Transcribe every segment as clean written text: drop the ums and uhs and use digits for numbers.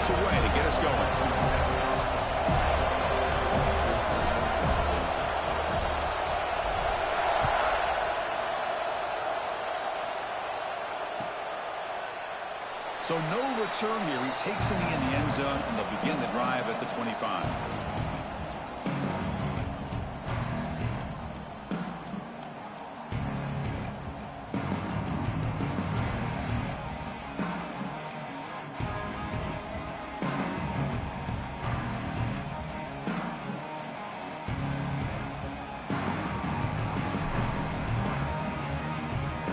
this away to get us going. So no return here. He takes it in the end zone, and they'll begin the drive at the 25.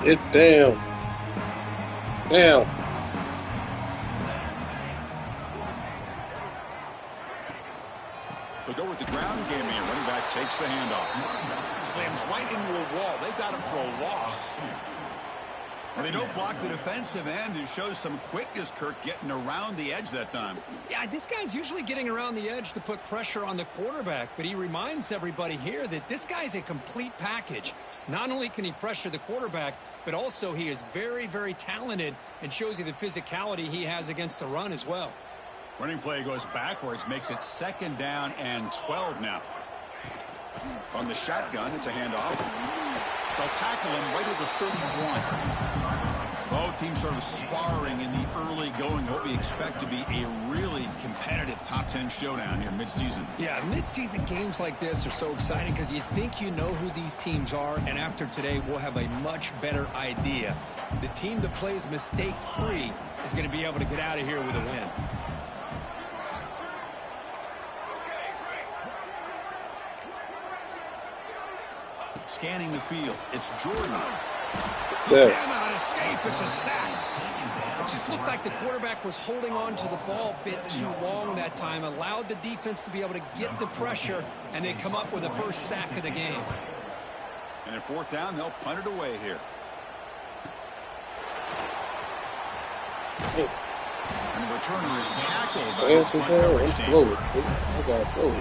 Get down. Down. They go with the ground game here. Running back takes the handoff. Slams right into a wall. They've got him for a loss. And they don't block the defensive end, who shows some quickness, Kirk, getting around the edge that time. Yeah, this guy's usually getting around the edge to put pressure on the quarterback, but he reminds everybody here that this guy's a complete package. Not only can he pressure the quarterback, but also he is very, very talented and shows you the physicality he has against the run as well. Running play goes backwards, makes it 2nd down and 12 now. On the shotgun, it's a handoff. They'll tackle him right at the 31. Both teams sort of sparring in the early going. What we expect to be a really competitive top 10 showdown here midseason. Yeah, midseason games like this are so exciting because you think you know who these teams are, and after today we'll have a much better idea. The team that plays mistake-free is going to be able to get out of here with a win. Scanning the field, it's Jordan. Set. Cannot escape. It's a sack. It just looked like the quarterback was holding on to the ball a bit too long that time, allowed the defense to be able to get the pressure, and they come up with the first sack of the game. And at 4th down, they'll punt it away here. And the returner is tackled by this punt coverage team. Slow. I got slow.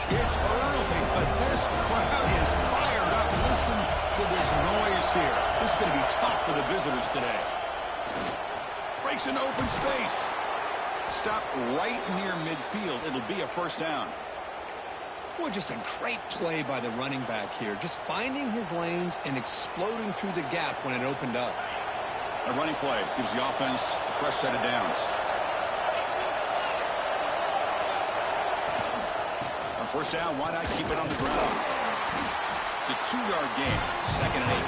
It's early, but this crowd is fired up. Listen to this noise here. This is going to be tough for the visitors today. Breaks an open space. Stop right near midfield. It'll be a 1st down. Boy, just a great play by the running back here. Just finding his lanes and exploding through the gap when it opened up. A running play gives the offense a fresh set of downs. On 1st down, why not keep it on the ground? It's a 2-yard gain, 2nd and 8.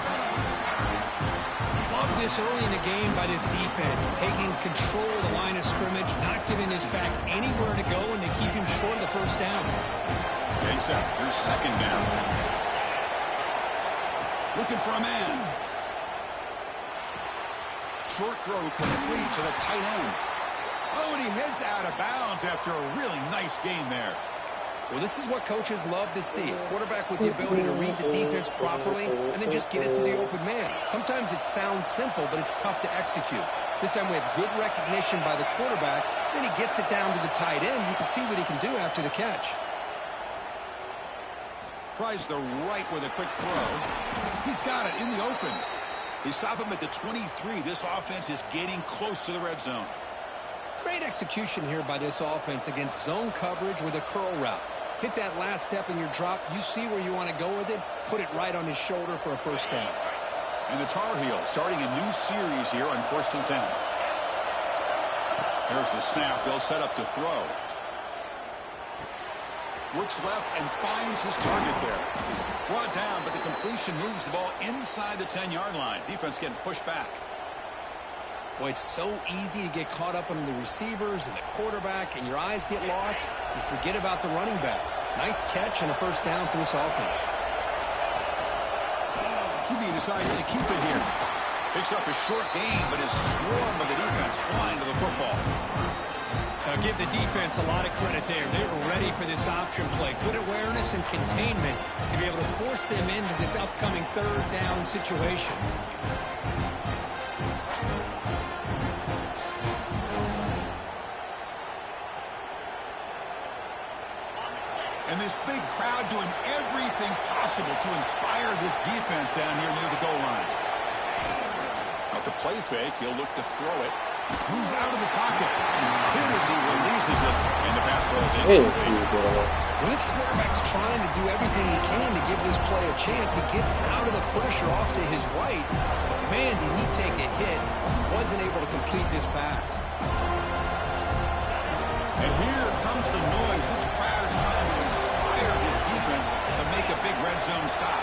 Love this early in the game by this defense, taking control of the line of scrimmage, not giving this back anywhere to go, and to keep him short of the 1st down. Getting set. Here's 2nd down. Looking for a man. Short throw complete to the tight end. Oh, and he heads out of bounds after a really nice game there. Well, this is what coaches love to see. A quarterback with the ability to read the defense properly and then just get it to the open man. Sometimes it sounds simple, but it's tough to execute. This time we have good recognition by the quarterback. Then he gets it down to the tight end. You can see what he can do after the catch. Tries the right with a quick throw. He's got it in the open. They stop him at the 23. This offense is getting close to the red zone. Great execution here by this offense against zone coverage with a curl route. Hit that last step in your drop. You see where you want to go with it. Put it right on his shoulder for a 1st down. And the Tar Heels starting a new series here on 1st and 10. Here's the snap. They'll set up to throw. Looks left and finds his target there. Brought down, but the completion moves the ball inside the 10-yard line. Defense getting pushed back. Boy, it's so easy to get caught up on the receivers and the quarterback, and your eyes get lost. You forget about the running back. Nice catch and a 1st down for this offense. QB decides to keep it here. Picks up a short gain, but is swarmed by the defense flying to the football. Now give the defense a lot of credit there. They were ready for this option play. Good awareness and containment to be able to force them into this upcoming 3rd down situation. And this big crowd doing everything possible to inspire this defense down here near the goal line. the play fake. He'll look to throw it. Moves out of the pocket. Hit as he releases it, and the pass ball is incomplete. Well, this quarterback's trying to do everything he can to give this play a chance. He gets out of the pressure off to his right. But man, did he take a hit. Wasn't able to complete this pass. And here comes the noise. This crowd is trying to inspire his defense to make a big red zone stop.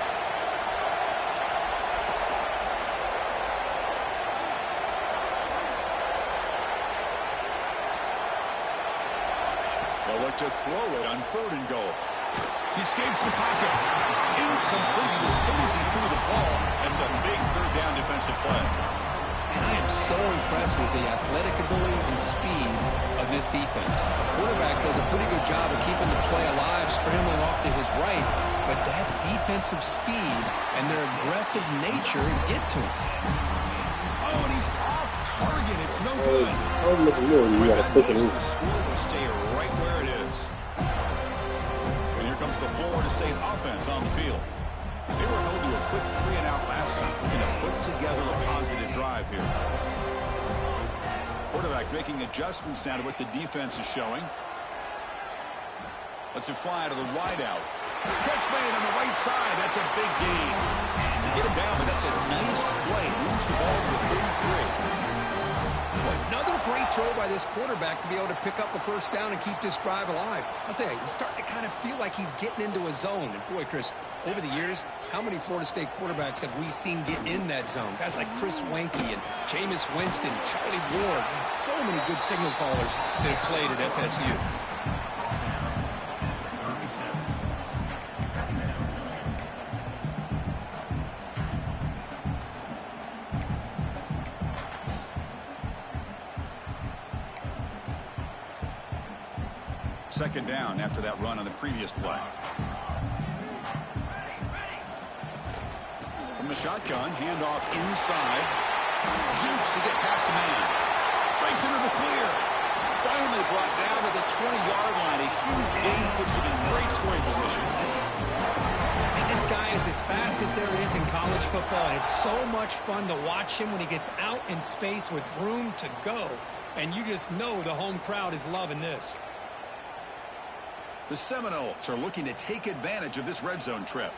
They'll look to throw it on 3rd and goal. He escapes the pocket. Incomplete. He was hit as he threw the ball. That's a big 3rd down defensive play. And I am so impressed with the athletic ability and speed of this defense. The quarterback does a pretty good job of keeping the play alive, scrambling off to his right. But that defensive speed and their aggressive nature get to him. Oh, and he's off target. It's no good. You gotta push it in. The score will stay right where it is. And here comes the Florida State offense on the field. They were held to a quick 3-and-out last time, looking to put together a positive drive here. Quarterback making adjustments now to what the defense is showing. Lets it fly to the wideout. Catch made on the right side. That's a big gain. To get him down, but that's a nice play. Moves the ball to the 33. Another great throw by this quarterback to be able to pick up a 1st down and keep this drive alive. I'll tell you, he's starting to kind of feel like he's getting into a zone. And boy, Chris, over the years, how many Florida State quarterbacks have we seen get in that zone? Guys like Chris Wenke and Jameis Winston, Charlie Ward, and so many good signal callers that have played at FSU. Second down after that run on the previous play. From the shotgun, handoff inside. Jukes to get past a man. Breaks into the clear. Finally brought down to the 20-yard line. A huge gain puts it in great scoring position. And this guy is as fast as there is in college football. And it's so much fun to watch him when he gets out in space with room to go. And you just know the home crowd is loving this. The Seminoles are looking to take advantage of this red zone trip.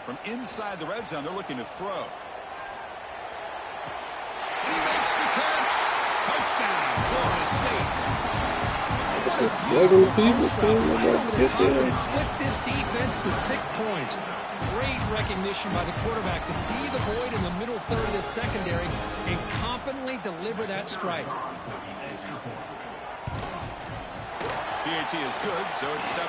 From inside the red zone, they're looking to throw. He makes the catch. Touchdown, Florida State. It's 7 people. Right over the top, and it splits this defense to 6 points. Great recognition by the quarterback to see the void in the middle 3rd of the secondary and confidently deliver that strike. PAT is good, so it's 7-0.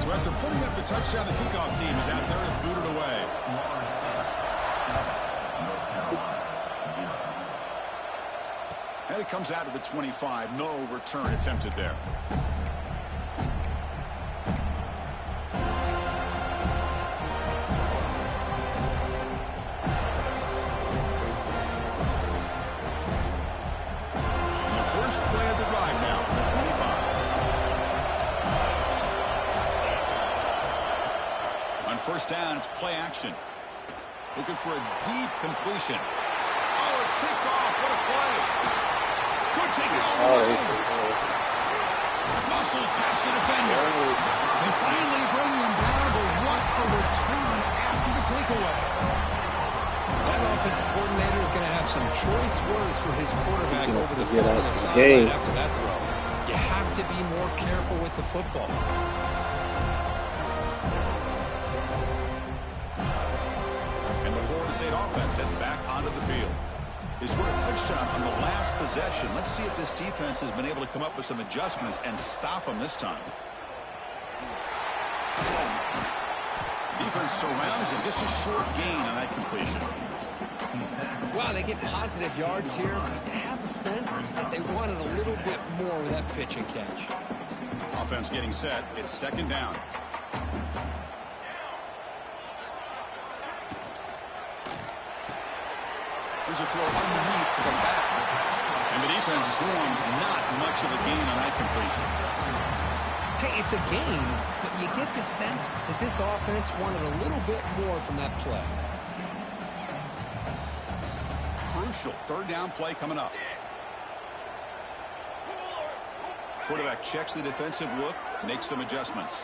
So after putting up the touchdown, the kickoff team is out there to boot it away. And it comes out to the 25. No return attempted there. Play of the drive now from the 25. On 1st down, it's play action. Looking for a deep completion. Oh, it's picked off. What a play. Could take it all the way. Muscles past the defender. They finally bring them down, but what a return after the takeaway. That offensive coordinator is going to have some choice words for his quarterback over the front of the sideline after that throw. You have to be more careful with the football. And the Florida State offense heads back onto the field. They scored a touchdown on the last possession. Let's see if this defense has been able to come up with some adjustments and stop them this time. Defense surrounds him. Just a short gain on that completion. Wow, they get positive yards here. But you have a sense that they wanted a little bit more with that pitch and catch. Offense getting set. It's 2nd down. Here's a throw underneath to the back. And the defense swarms, not much of a gain on that completion. Hey, it's a gain, but you get the sense that this offense wanted a little bit more from that play. Crucial third down play coming up. Quarterback checks the defensive look, makes some adjustments.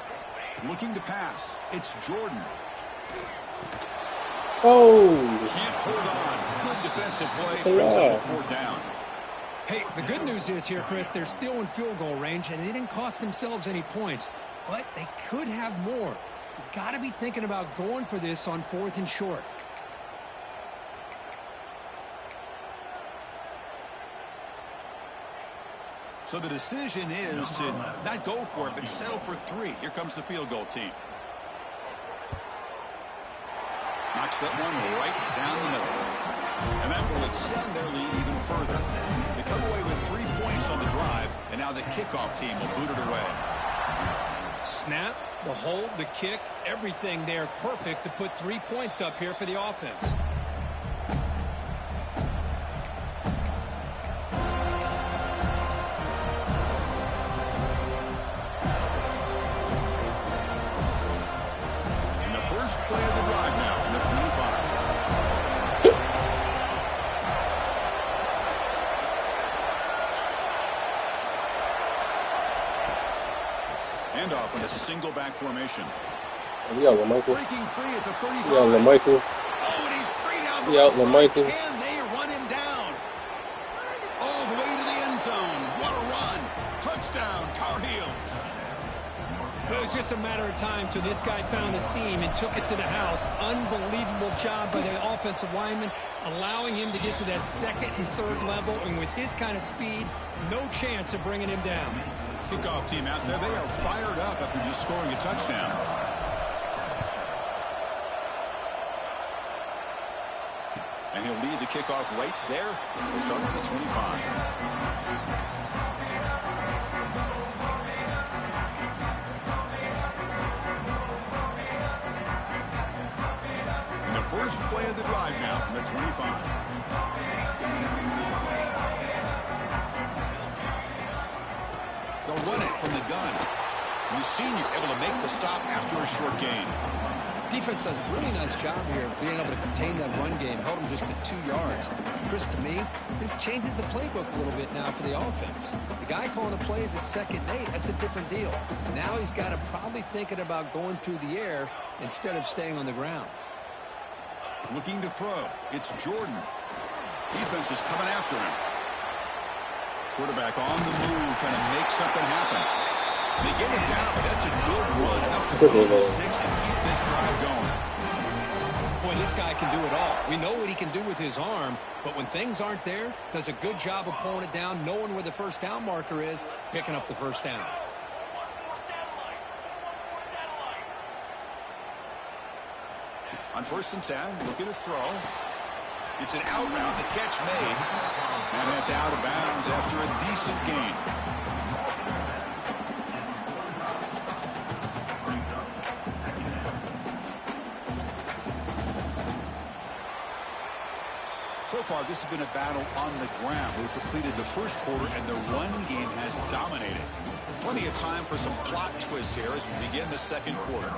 Looking to pass. It's Jordan. Oh! Can't hold on. Good defensive play. Brings up a fourth down. Hey, the good news is here, Chris, they're still in field goal range, and they didn't cost themselves any points. But they could have more. You got to be thinking about going for this on 4th and short. So the decision is to not go for it, but settle for 3. Here comes the field goal team. Knocks that one right down the middle. And that will extend their lead even further. They come away with 3 points on the drive, and now the kickoff team will boot it away. Snap, the hold, the kick, everything there perfect to put 3 points up here for the offense. Play of the drive now from the 25. Handoff in a single back formation. Yeah, LaMichael. Breaking free at the 35. Yeah, LaMichael. Oh, and he's free down the Yeah, left side. LaMichael. Can they run him down? All the way to the end zone. What a run. Touchdown, Tar Heels. It was just a matter of time till this guy found a seam and took it to the house. Unbelievable job by the offensive lineman, allowing him to get to that 2nd and 3rd level. And with his kind of speed, no chance of bringing him down. Kickoff team out there. They are fired up after just scoring a touchdown. And he'll lead the kickoff right there. We'll start at the 25. First play of the drive now from the 25. They'll run it from the gun. And the senior able to make the stop after a short gain. Defense does a really nice job here of being able to contain that run game, held him just at 2 yards. Chris, to me, this changes the playbook a little bit now for the offense. The guy calling the plays at 2nd and 8, that's a different deal. Now he's got to probably thinking about going through the air instead of staying on the ground. Looking to throw. It's Jordan. Defense is coming after him. Quarterback on the move, trying to make something happen. They get him down, but that's a good run. Enough to pull the sticks and keep this drive going. Boy, this guy can do it all. We know what he can do with his arm, but when things aren't there, does a good job of pulling it down, knowing where the first down marker is, picking up the first down. On 1st and 10, looking to throw. It's an out route, the catch made. And that's out of bounds after a decent gain. So far, this has been a battle on the ground. We've completed the first quarter, and the run game has dominated. Plenty of time for some plot twists here as we begin the second quarter.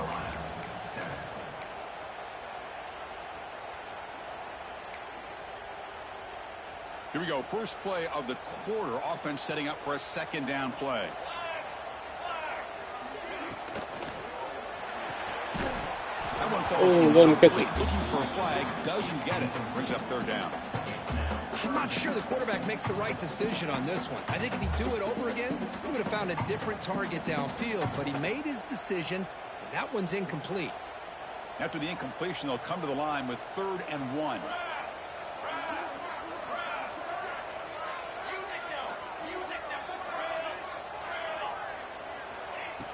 Here we go. First play of the quarter. Offense setting up for a 2nd down play. That one falls incomplete. Looking for a flag. Doesn't get it. Brings up 3rd down. I'm not sure the quarterback makes the right decision on this one. I think if he'd do it over again, he would have found a different target downfield. But he made his decision, and that one's incomplete. After the incompletion, they'll come to the line with 3rd and 1.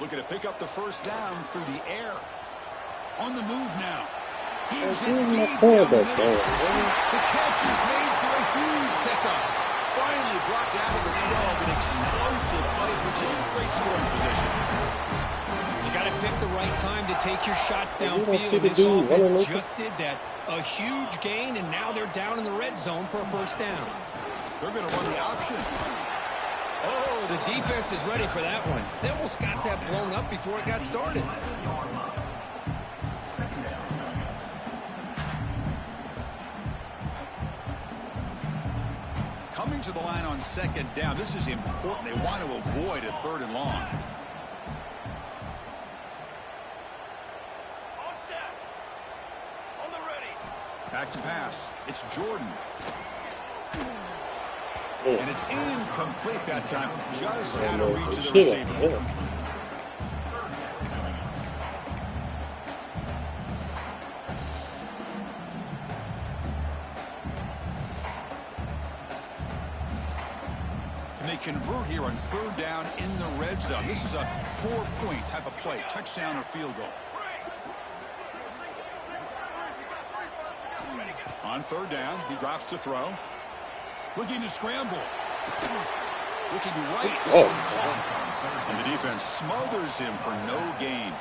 Looking to pick up the first down through the air. On the move now. Heaves it deep down the middle. The catch is made for a huge pickup. Finally brought down to the 12. An explosive play, which is great scoring position. You got to pick the right time to take your shots downfield. This offense just did that. A huge gain, and now they're down in the red zone for a first down. They're going to run the option. Oh, the defense is ready for that one. They almost got that blown up before it got started. Coming to the line on second down. This is important. They want to avoid a 3rd and long. Back to pass. It's Jordan. And it's incomplete that time. Just out of reach of the receiver. And they convert here on 3rd down in the red zone. This is a 4-point type of play. Touchdown or field goal. On 3rd down, he drops to throw. Looking to scramble. Looking right. And the defense smothers him for no gain.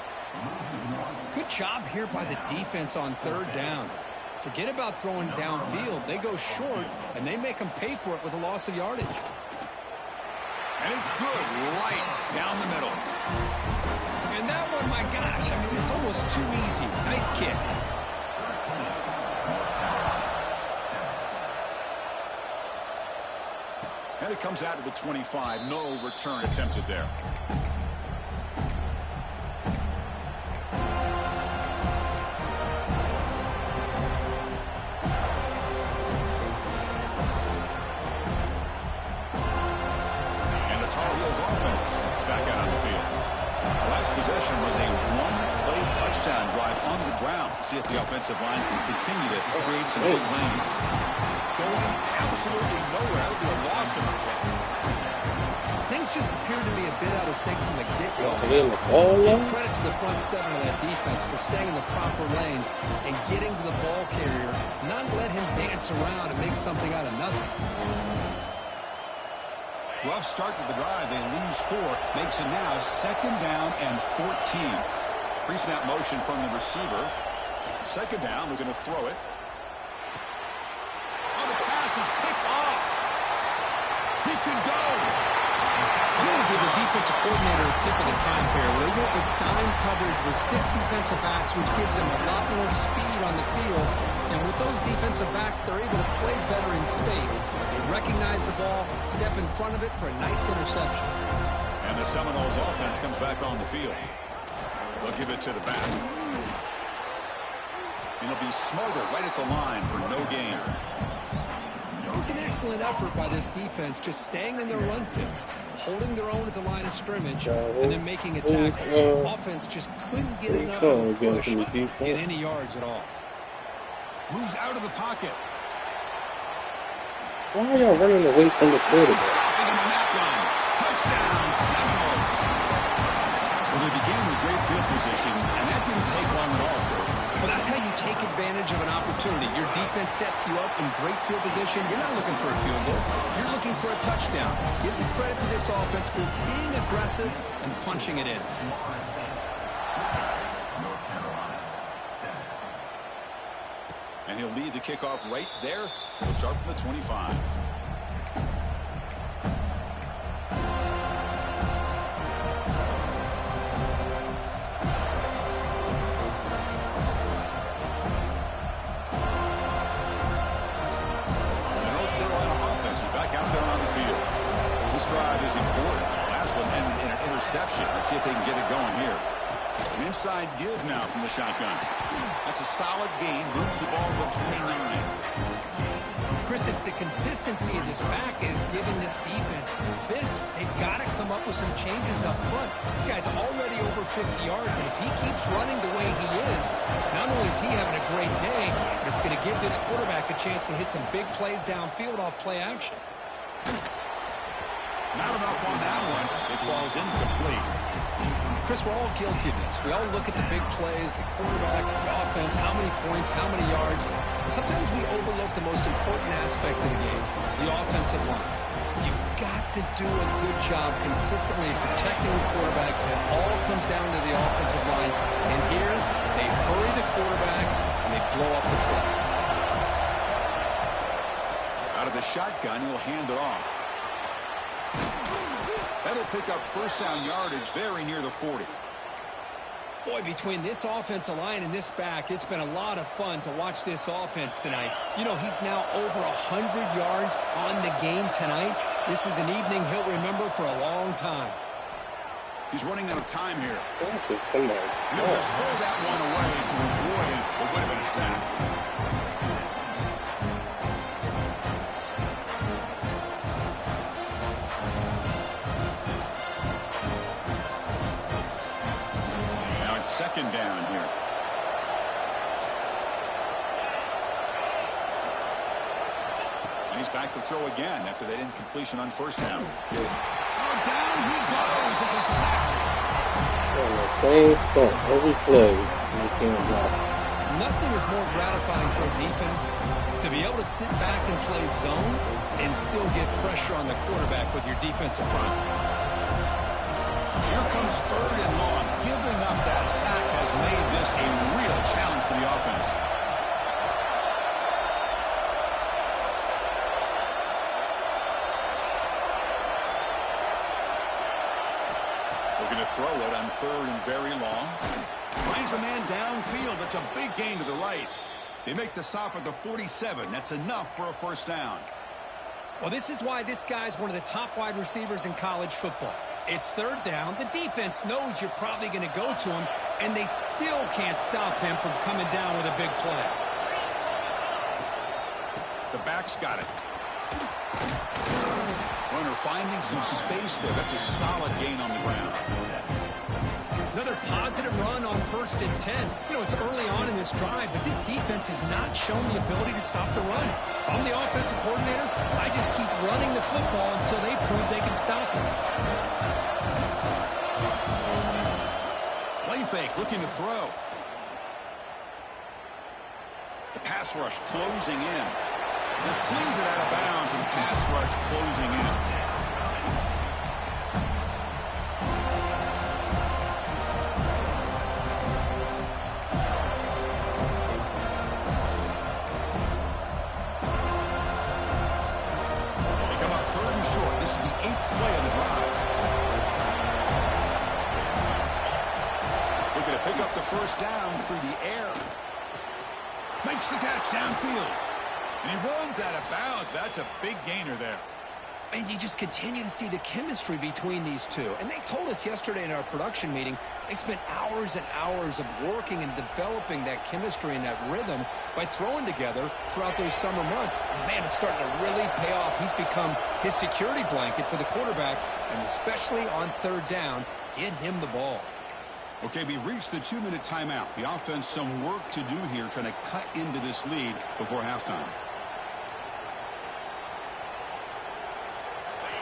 Good job here by the defense on 3rd down. Forget about throwing downfield. They go short, and they make them pay for it with a loss of yardage. And it's good right down the middle. And that one, my gosh, I mean, it's almost too easy. Nice kick. And it comes out to the 25. No return attempted there. And the Tar Heels offense is back out on the field. The last possession was a 1-play touchdown drive on the ground. See if the offensive line can continue to create some big lanes. Going absolutely nowhere. That would be a loss of a play. Things just appear to be a bit out of sync from the get-go. Give credit to the front 7 of that defense for staying in the proper lanes and getting to the ball carrier, not let him dance around and make something out of nothing. Rough start to the drive. They lose 4. Makes it now 2nd down and 14. Pre-snap motion from the receiver. 2nd down. We're going to throw it. Is picked off. He can go. I'm going to give the defensive coordinator a tip of the cap here. They went with dime coverage with 6 defensive backs, which gives them a lot more speed on the field. And with those defensive backs, they're able to play better in space. They recognize the ball, step in front of it for a nice interception. And the Seminoles offense comes back on the field. They'll give it to the back. And it'll be Smolder right at the line for no gain. It was an excellent effort by this defense, just staying in their run fits, holding their own at the line of scrimmage, and then making a tackle. Offense just couldn't get enough of a push to get any yards at all. Moves out of the pocket. Why are y'all running away from the quarterback? Stopping him on that run. Touchdown, Seminoles. Well, they began with great field position, and that didn't take long at all. Well, that's how you take advantage of an opportunity. Your defense sets you up in great field position. You're not looking for a field goal. You're looking for a touchdown. Give the credit to this offense for being aggressive and punching it in. And he'll lead the kickoff right there. We'll start from the 25. Drive is important. Last one ended in an interception. Let's see if they can get it going here. An inside give now from the shotgun. That's a solid gain. Moves the ball to the 29. Chris, it's the consistency of this back is giving this defense fits. They've got to come up with some changes up front. This guy's already over 50 yards, and if he keeps running the way he is, not only is he having a great day, but it's going to give this quarterback a chance to hit some big plays downfield off play action. Not enough on that one. It falls incomplete. Chris, we're all guilty of this. We all look at the big plays, the quarterbacks, the offense, how many points, how many yards. And sometimes we overlook the most important aspect of the game, the offensive line. You've got to do a good job consistently protecting the quarterback. It all comes down to the offensive line. And here, they hurry the quarterback, and they blow up the play. Out of the shotgun. He'll hand it off. That'll pick up first down yardage very near the 40. Boy, between this offensive line and this back, it's been a lot of fun to watch this offense tonight. You know, he's now over 100 yards on the game tonight. This is an evening he'll remember for a long time. He's running out of time here. Somebody. He'll just throw that one away to avoid what would have been a sack. Second down here. And he's back to throw again after that incompletion on first down. Oh, down he goes. It's a sack. On the same spot every play, you can't block. Nothing is more gratifying for a defense to be able to sit back and play zone and still get pressure on the quarterback with your defensive front. Here comes third and long. Giving up that sack has made this a real challenge for the offense. Looking to throw it on third and very long. Finds a man downfield. That's a big gain to the right. They make the stop at the 47. That's enough for a first down. Well, this is why this guy's one of the top wide receivers in college football. It's third down. The defense knows you're probably going to go to him, and they still can't stop him from coming down with a big play. The back's got it. Runner finding some space there. That's a solid gain on the ground. Another positive run on 1st and 10. You know, it's early on in this drive, but this defense has not shown the ability to stop the run. If I'm the offensive coordinator, I just keep running the football until they prove they can stop it. Play fake, looking to throw. The pass rush closing in. Just flings it out of bounds, and the pass rush closing in. This is the 8th play of the drive. Looking to pick up the first down through the air. Makes the catch downfield. And he runs out of bounds. That's a big gainer there. And you just continue to see the chemistry between these two. And they told us yesterday in our production meeting, they spent hours and hours of working and developing that chemistry and that rhythm by throwing together throughout those summer months. And, man, it's starting to really pay off. He's become his security blanket for the quarterback, and especially on third down, get him the ball. Okay, we reached the 2-minute timeout. The offense some work to do here trying to cut into this lead before halftime.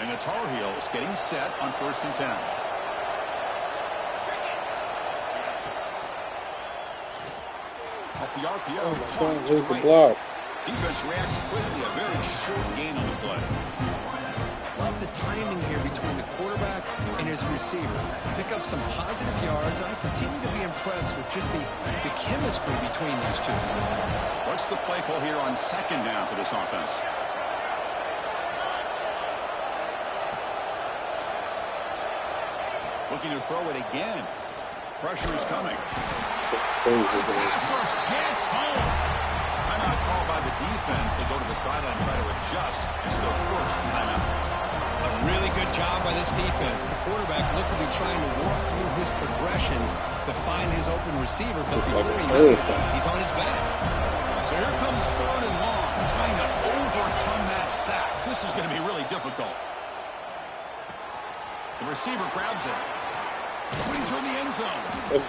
And the Tar Heels getting set on 1st and 10. Off the RPO. Here's the block. Defense reacts quickly. A very short gain on the play. Love the timing here between the quarterback and his receiver. Pick up some positive yards. I continue to be impressed with just the chemistry between these two. What's the play call here on 2nd down for this offense? Looking to throw it again. Pressure is coming. Pass rush gets home. Timeout called by the defense. They go to the sideline and try to adjust. It's their first timeout. A really good job by this defense. The quarterback looked to be trying to work through his progressions to find his open receiver, but before he knows it, he's on his back. So here comes third and long, trying to overcome that sack. This is going to be really difficult. The receiver grabs it. Putting toward the end zone. They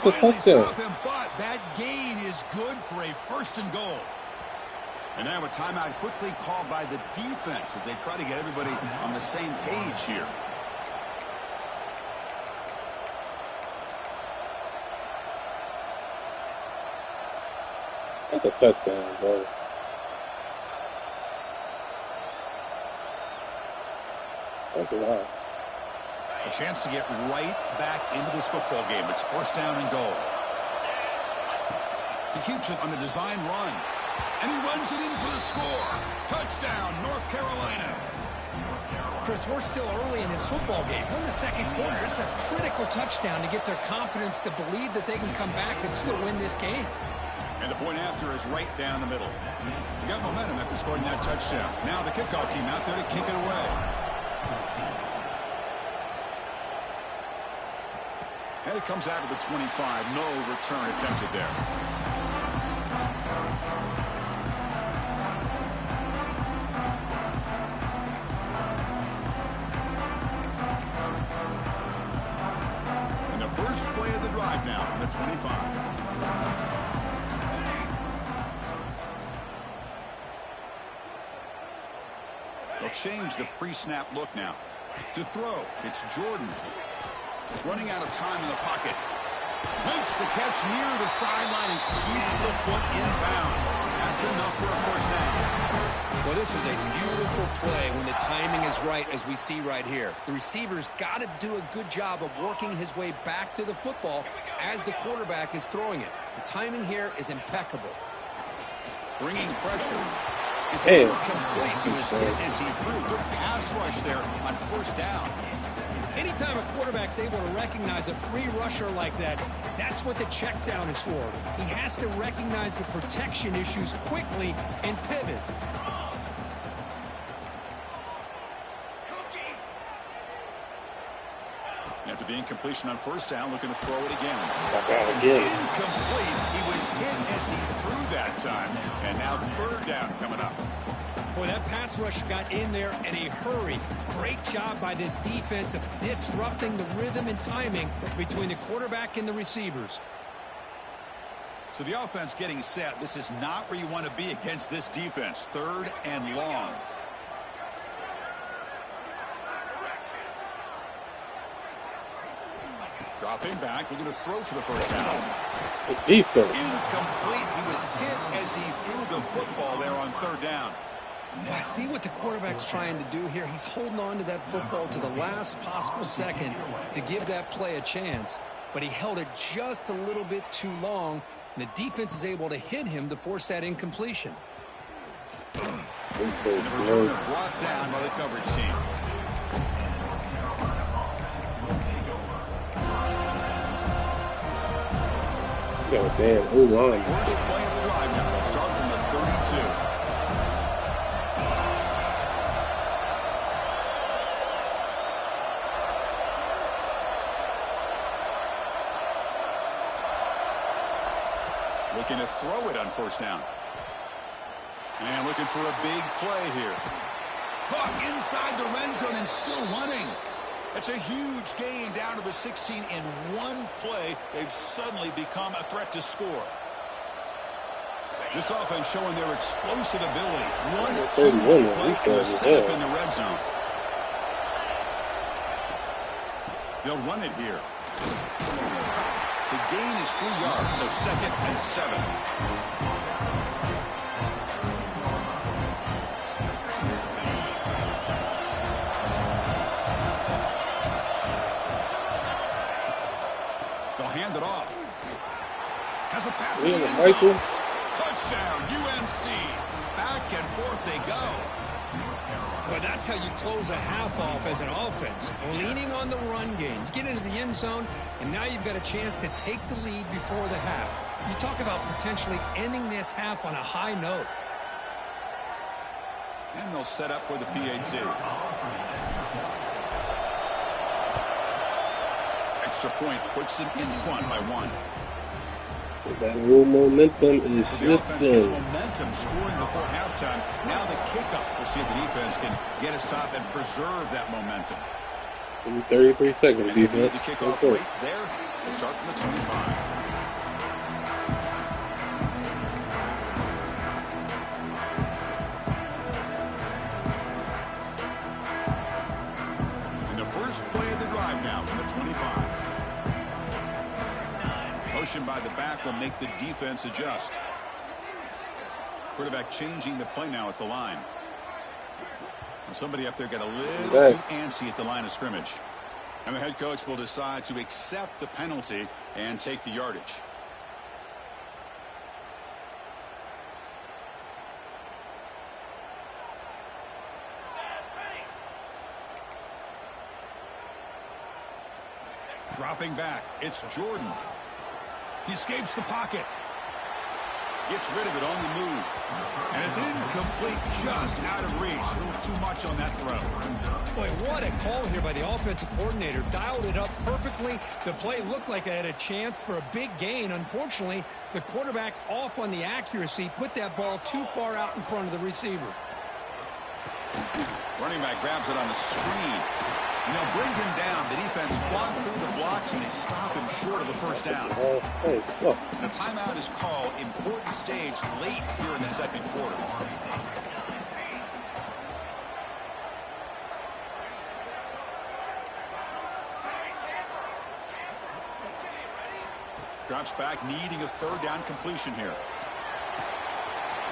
finally stop him, but that gain is good for a 1st and goal. And now a timeout quickly called by the defense as they try to get everybody on the same page here. That's a touchdown, bro. That's a lot. A chance to get right back into this football game. It's 1st down and goal. He keeps it on a design run. And he runs it in for the score. Touchdown, North Carolina. Chris, we're still early in this football game. We're in the second quarter. This is a critical touchdown to get their confidence to believe that they can come back and still win this game. And the point after is right down the middle. You got momentum after scoring that touchdown. Now the kickoff team out there to kick it away. And it comes out of the 25. No return attempted there. And the first play of the drive now from the 25. They'll change the pre-snap look now. To throw, it's Jordan. Running out of time in the pocket. Makes the catch near the sideline and keeps the foot in bounds. That's enough for a first down. Well, this is a beautiful play when the timing is right, as we see right here. The receiver's got to do a good job of working his way back to the football as the quarterback is throwing it. The timing here is impeccable. Bringing pressure. It's incomplete. It was hit as he threw. Good pass rush there on first down. Anytime a quarterback's able to recognize a free rusher like that, that's what the check down is for. He has to recognize the protection issues quickly and pivot. After the incompletion on first down, looking to throw it again. Incomplete. He was hit as he threw that time. And now third down coming up. Boy, that pass rush got in there in a hurry. Great job by this defense of disrupting the rhythm and timing between the quarterback and the receivers. So the offense getting set. This is not where you want to be against this defense. Third and long. Dropping back, looking to throw for the first down. Defense. Incomplete. He was hit as he threw the football there on third down. I see what the quarterback's trying to do here. He's holding on to that football to the last possible second to give that play a chance. But he held it just a little bit too long, and the defense is able to hit him to force that incompletion. He's so The slow. returner brought down by the coverage team. Got a damn O-line. First play of the drive now. They'll start from the 32. Looking to throw it on first down. And looking for a big play here. Caught inside the red zone and still running. That's a huge gain down to the 16 in one play. They've suddenly become a threat to score. This offense showing their explosive ability. One huge play and a setup in the red zone. They'll run it here. The gain is 3 yards, so 2nd and 7. Hand it off. Has a pass to the end zone. Touchdown, UNC. Back and forth they go. But that's how you close a half off as an offense. Leaning on the run game. You get into the end zone, and now you've got a chance to take the lead before the half. You talk about potentially ending this half on a high note. And they'll set up with a PAT. Extra point puts them in front by 1. That little momentum is The offense gets shifting. momentum scoring before halftime. Now the kickoff. We'll see if the defense can get a stop and preserve that momentum. 33 seconds, And the defense. kickoff Go for it. right there. We'll start from the 25. And the first play of the drive now from the 25. Motion by the back will make the defense adjust. Quarterback changing the play now at the line. And somebody up there got a little too antsy at the line of scrimmage. And the head coach will decide to accept the penalty and take the yardage. Dropping back, it's Jordan. He escapes the pocket. Gets rid of it on the move. And it's incomplete, just out of reach. A little too much on that throw. Boy, what a call here by the offensive coordinator. Dialed it up perfectly. The play looked like it had a chance for a big gain. Unfortunately, the quarterback off on the accuracy, put that ball too far out in front of the receiver. Running back grabs it on the screen. Brings him down. The defense fought through the blocks, and they stop him short of the first down. The timeout is called. Important stage late here in the second quarter. Drops back, needing a third down completion here.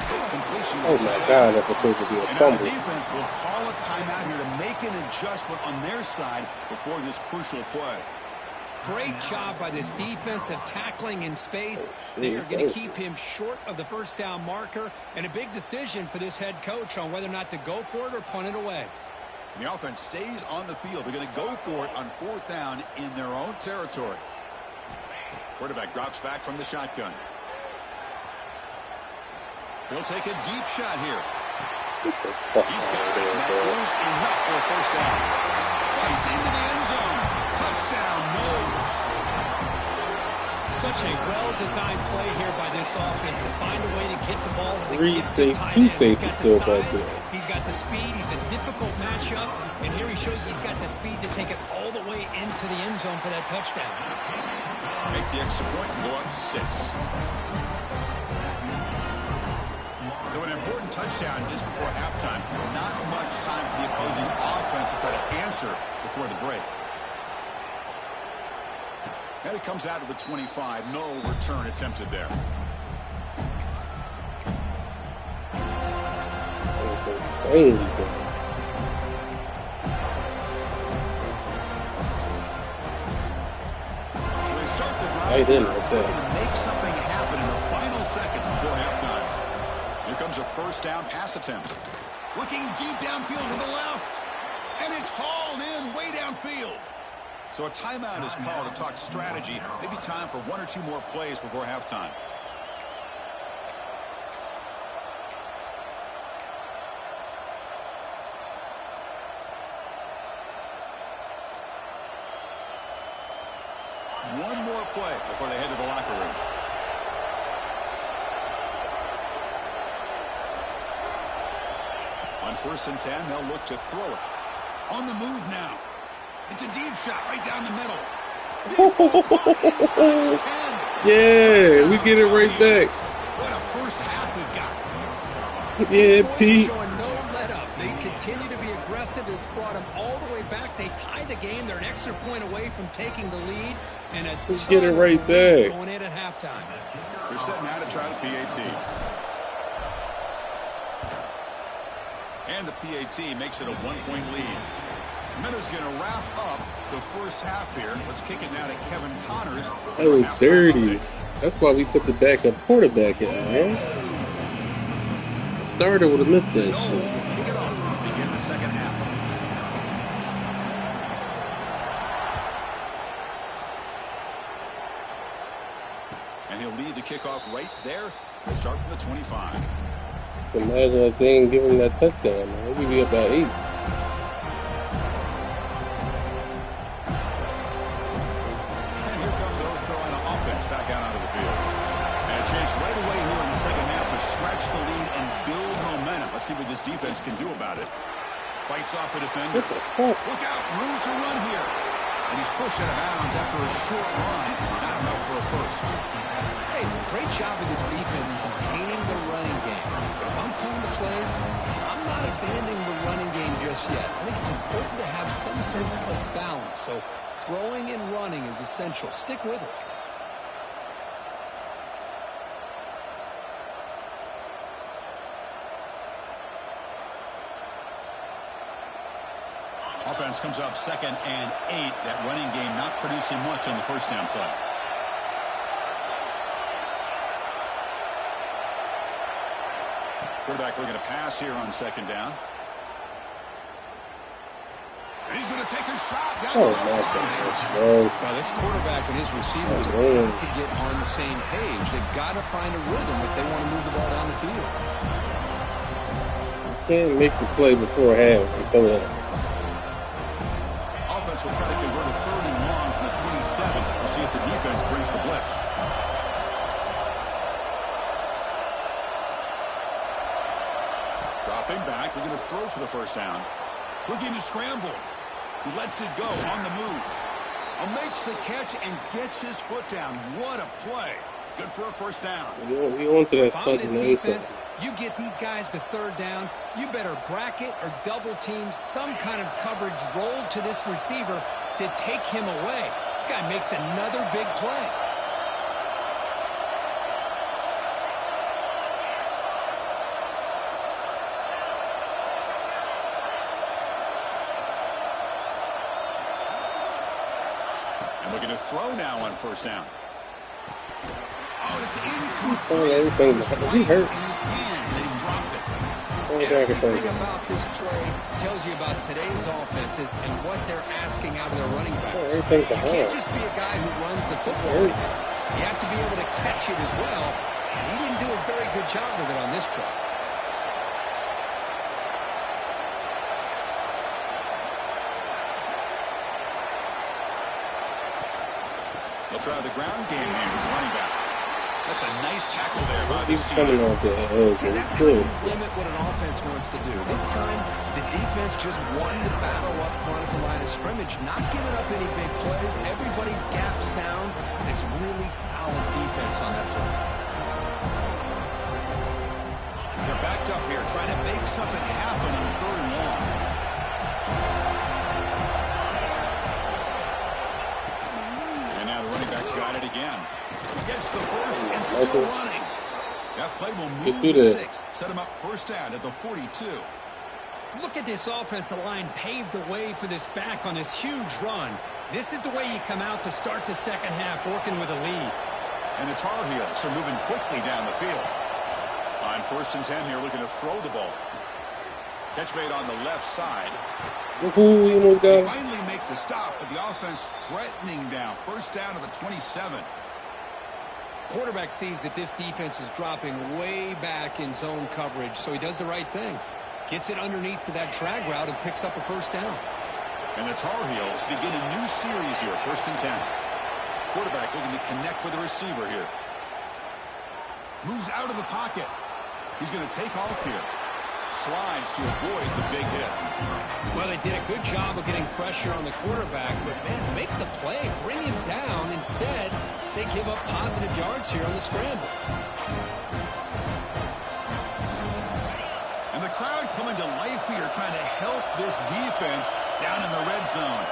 Oh my God, that's supposed to be a fumble. The defense will call a timeout here to make an adjustment on their side before this crucial play. Great job by this defensive tackling in space. They are going to keep him short of the first down marker, and a big decision for this head coach on whether or not to go for it or punt it away. The offense stays on the field. They're going to go for it on fourth down in their own territory. Quarterback drops back from the shotgun. He'll take a deep shot here. He's got it. That is enough for a first down. Fights into the end zone. Touchdown, Knowles. Such a well-designed play here by this offense to find a way to get the ball to the two safeties still back there. He's got the speed. He's a difficult matchup. And here he shows he's got the speed to take it all the way into the end zone for that touchdown. Make the extra point and go up 6. So an important touchdown just before halftime. Not much time for the opposing offense to try to answer before the break. And it comes out of the 25. No return attempted there. That was insane. So they start the drive here, looking to make something happen in the final seconds before halftime. Here comes a first down pass attempt. Looking deep downfield to the left. And it's hauled in way downfield. So a timeout is called to talk strategy. Maybe time for 1 or 2 more plays before halftime. One more play before they head to the locker room. On 1st and 10, they'll look to throw it. On the move now. It's a deep shot right down the middle. Yeah, we get it right back. What a first half we've got. Yeah, Pete. Showing no let up. They continue to be aggressive. It's brought them all the way back. They tie the game. They're an extra point away from taking the lead. And let's get it right back. Going in at halftime. They're setting out to try the PAT. And the PAT makes it a 1-point lead. Minno's going to wrap up the first half here. Let's kick it now to Kevin Connors. That was dirty. That's why we put the backup quarterback in, man. The starter would have missed that shit. Will kick it off to begin the second half. And he'll lead the kickoff right there. We'll start from the 25. So imagine if they didn't give him that touchdown, man. We'd be up by 8. Right away here in the second half to stretch the lead and build momentum. Let's see what this defense can do about it. Fights off a defender. Look out, room to run here. And he's pushed out of bounds after a short run. Not enough for a first. Hey, it's a great job of this defense containing the running game. But if I'm calling the plays, I'm not abandoning the running game just yet. I think it's important to have some sense of balance. So throwing and running is essential. Stick with it. Offense comes up 2nd and 8. That running game not producing much on the first down play. Quarterback looking to pass here on 2nd down. And he's going to take a shot down Oh the left my side. gosh, bro. Well, this quarterback and his receivers have got to get on the same page. They've got to find a rhythm if they want to move the ball down the field. You can't make the play before half and throw it. Offense will try to convert a 3rd and long from the 27. We'll see if the defense brings the blitz. Dropping back. We're going to throw for the first down. Looking to scramble. He lets it go on the move. Makes the catch and gets his foot down. What a play. Good for a first down. We wanted that On stunt this in the defense, you get these guys to 3rd down, you better bracket or double team some kind of coverage rolled to this receiver to take him away. This guy makes another big play. And looking to throw now on first down. Oh, it's incomplete. Oh, everything. Is he hurt? In his hands, and he dropped it. Everything about this play tells you about today's offenses and what they're asking out of their running backs. You can't just be a guy who runs the football anymore. You have to be able to catch it as well, and he didn't do a very good job with it on this play. They'll try the ground game here with the running back. That's a nice tackle there by the He's coming receiver. off the edge. See, that's how you limit what an offense wants to do. This time, the defense just won the battle up front at the line of scrimmage, not giving up any big plays. Everybody's gap sound, and it's really solid defense on that play. They're backed up here, trying to make something happen on 3rd and long. And now the running back's got it again. Gets the first and still running. That play will move the sticks. Set him up first down at the 42. Look at this offensive line paved the way for this back on this huge run. This is the way you come out to start the second half, working with a lead. And the Tar Heels are moving quickly down the field. On 1st and 10 here, looking to throw the ball. Catch made on the left side. They finally make the stop, but the offense threatening down. First down to the 27. Quarterback sees that this defense is dropping way back in zone coverage, so he does the right thing. Gets it underneath to that drag route and picks up a first down. And the Tar Heels begin a new series here, 1st and 10. Quarterback looking to connect with the receiver here. Moves out of the pocket. He's going to take off here. Slides to avoid the big hit. Well, they did a good job of getting pressure on the quarterback, but, man, make the play. Bring him down. Instead, they give up positive yards here on the scramble. And the crowd coming to life here, trying to help this defense down in the red zone.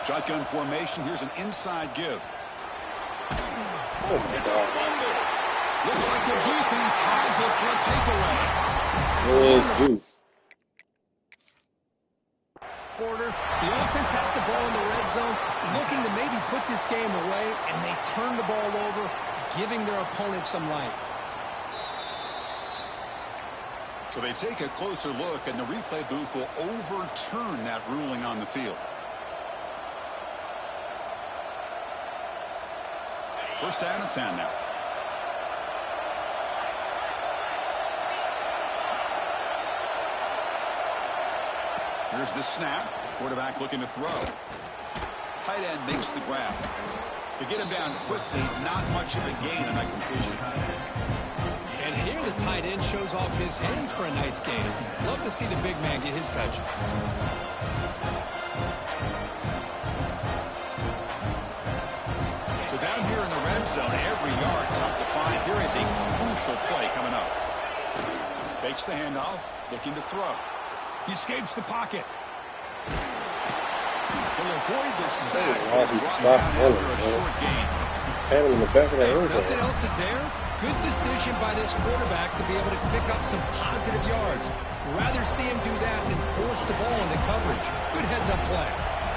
Shotgun formation. Here's an inside give. It's a fumble. Looks like the defense has it for a takeaway. Porter, the offense has the ball in the red zone, looking to maybe put this game away, and they turn the ball over, giving their opponent some life. So they take a closer look, and the replay booth will overturn that ruling on the field. First down and 10 now. Here's the snap. Quarterback looking to throw. Tight end makes the grab. To get him down quickly, not much of a gain on that completion. And here the tight end shows off his hands for a nice gain. Love to see the big man get his touches. So down here in the red zone, every yard tough to find. Here is a crucial play coming up. Fakes the handoff, looking to throw. He escapes the pocket. He'll avoid the sack. He's brought down after a short gain. Had him in the back of the end zone. Nothing else is there. Good decision by this quarterback to be able to pick up some positive yards. Rather see him do that than force the ball into coverage. Good heads-up play.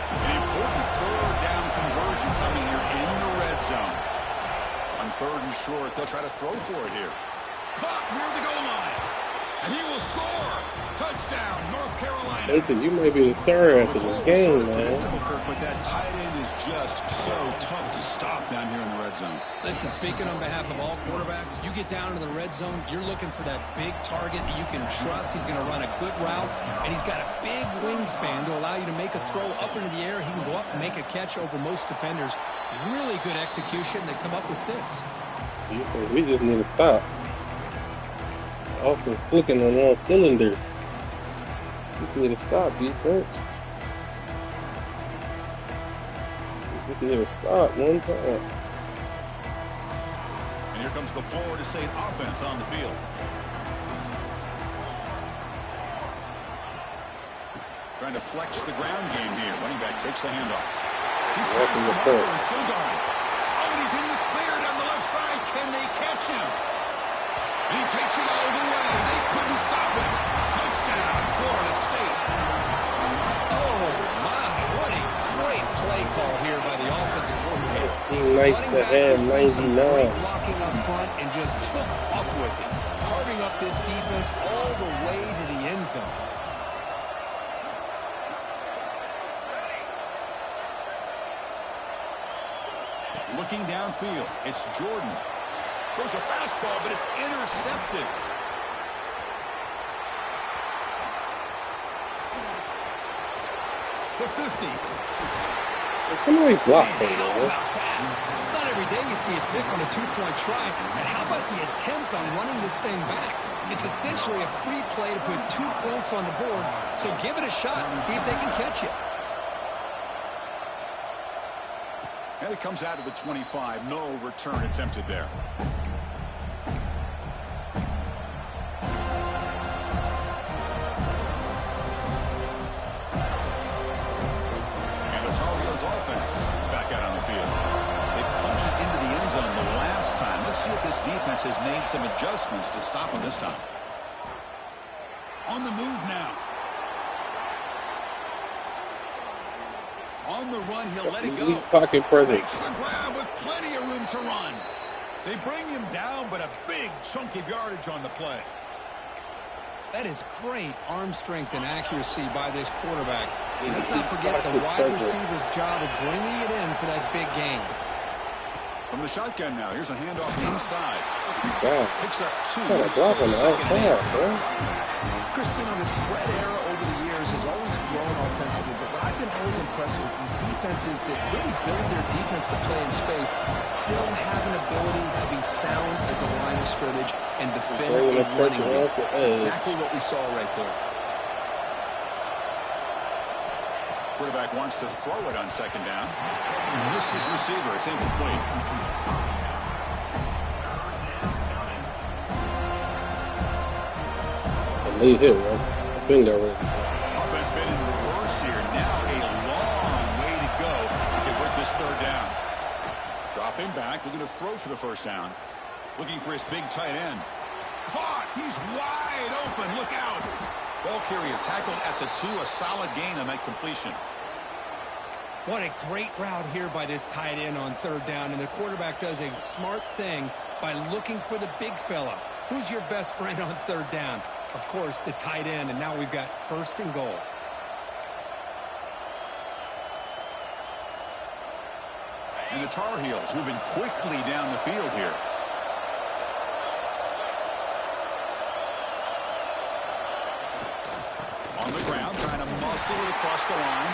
An important third down conversion coming here in the red zone. On 3rd and short, they'll try to throw for it here. Caught near the goal line. And he will score. Touchdown, North Carolina. Listen, you might be the star after the game, man. But that tight end is just so tough to stop down here in the red zone. Listen, speaking on behalf of all quarterbacks, you get down to the red zone, you're looking for that big target that you can trust. He's going to run a good route, and he's got a big wingspan to allow you to make a throw up into the air. He can go up and make a catch over most defenders. Really good execution. They come up with 6. We just need to stop. Offense clicking on all cylinders. We need to stop, defense. We just need to stop one time. And here comes the Florida State offense on the field. Trying to flex the ground game here. Running back takes the handoff. He's passing the ball and still going. Oh, and he's in the clear down the left side. Can they catch him? And he takes it all the way. They couldn't stop him. Touchdown, Florida State. Oh, my. What a great play call here by the offensive coordinator. It's nice to have 99. Blocking up front and just took off with it. Carving up this defense all the way to the end zone. Looking downfield, it's Jordan. Throws a fastball, but it's intercepted. The 50. Somebody blocked Man, him, how man. about that? It's not every day you see a pick on a 2-point try. And how about the attempt on running this thing back? It's essentially a free play to put 2 points on the board. So give it a shot and see if they can catch it. And it comes out of the 25. No return attempted there. And the Tar Heels offense is back out on the field. They punched it into the end zone the last time. Let's see if this defense has made some adjustments to stop them this time. On the move now. On the run, he'll let it go. Pocket presence. Makes the grab with plenty of room to run. They bring him down, but a big chunk of yardage on the play. That is great arm strength and accuracy by this quarterback. Let's not forget the wide receiver's job of bringing it in for that big gain. From the shotgun now, here's a handoff inside. God. Picks up 2. Got a block on the outside, bro. Christian, the spread era over the years has always grown offensively, but what I've been always impressed with defenses that really build their defense to play in space still have an ability to be sound at the line of scrimmage and defend a running game. That's exactly what we saw right there. Quarterback wants to throw it on 2nd down. Missed his receiver. It's incomplete. Lead hit, man. I think that was. Offense been in reverse here. Now a long way to go to convert this 3rd down. Drop him back. Looking to throw for the 1st down. Looking for his big tight end. Caught. He's wide open. Look out. Ball carrier tackled at the 2. A solid gain on that completion. What a great route here by this tight end on 3rd down. And the quarterback does a smart thing by looking for the big fella. Who's your best friend on 3rd down? Of course, the tight end, and now we've got 1st and goal. And the Tar Heels moving quickly down the field here. On the ground, trying to muscle it across the line.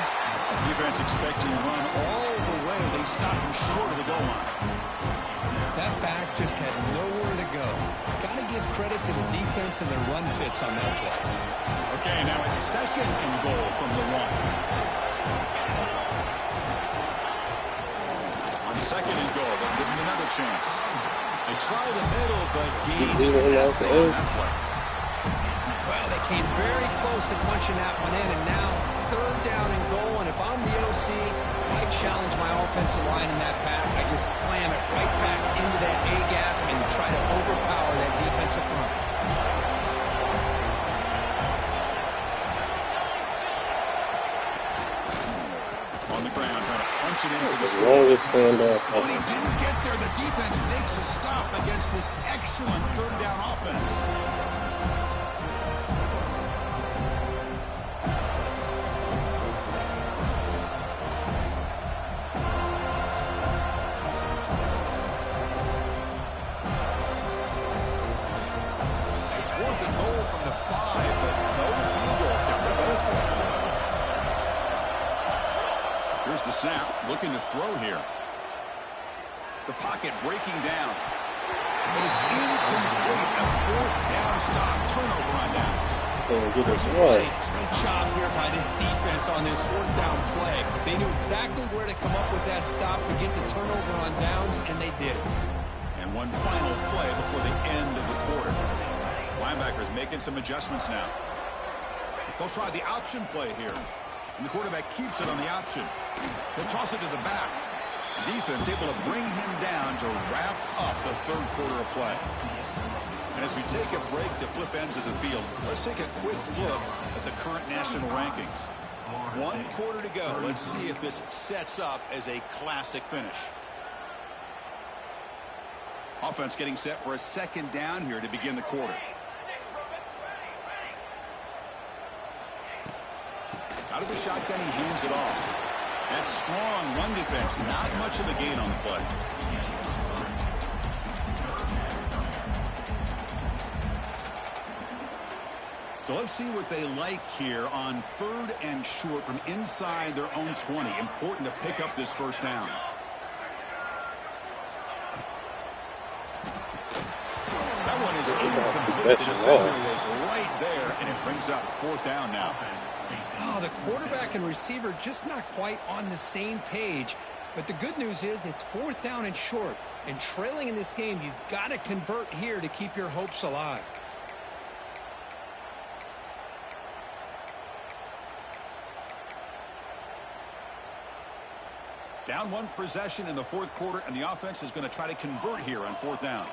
Defense expecting a run all the way. They stop him short of the goal line. That back just had nowhere to go. Got to give credit to the defense and their run fits on that play. Okay, now it's 2nd and goal from the 1. On 2nd and goal, they'll give him another chance. They try the middle, but gain nothing on that play. Well, they came very close to punching that one in, and now 3rd down and goal. And if I'm the OC, I challenge my offensive line in that back. I just slam it right back into that A-gap and try to overpower that defensive front. On the ground, trying to punch it in for the The score. longest handoff When he ever. didn't get there, the defense makes a stop against this excellent third down offense. It's worth a goal from the 5, but no field goals here to go for. Here's the snap, looking to throw here. The pocket breaking down. But it's incomplete. A fourth down stop. Turnover on downs. Get this Great right. job here by this defense on this fourth down play. They knew exactly where to come up with that stop to get the turnover on downs, and they did it. And one final play before the end of the quarter. Linebackers making some adjustments now. They'll try the option play here. And the quarterback keeps it on the option. He'll toss it to the back. Defense able to bring him down to wrap up the third quarter of play. And as we take a break to flip ends of the field, let's take a quick look at the current national rankings. 1 quarter to go. Let's see if this sets up as a classic finish. Offense getting set for a second down here to begin the quarter. Out of the shotgun, he hands it off. That strong run defense, not much of a gain on the play. So let's see what they like here on 3rd and short from inside their own 20. Important to pick up this first down. That one is incomplete. The defender was right there, and it brings up 4th down now. Oh, the quarterback and receiver just not quite on the same page. But the good news is it's 4th down and short. And trailing in this game, you've got to convert here to keep your hopes alive. Down 1 possession in the 4th quarter, and the offense is going to try to convert here on 4th down.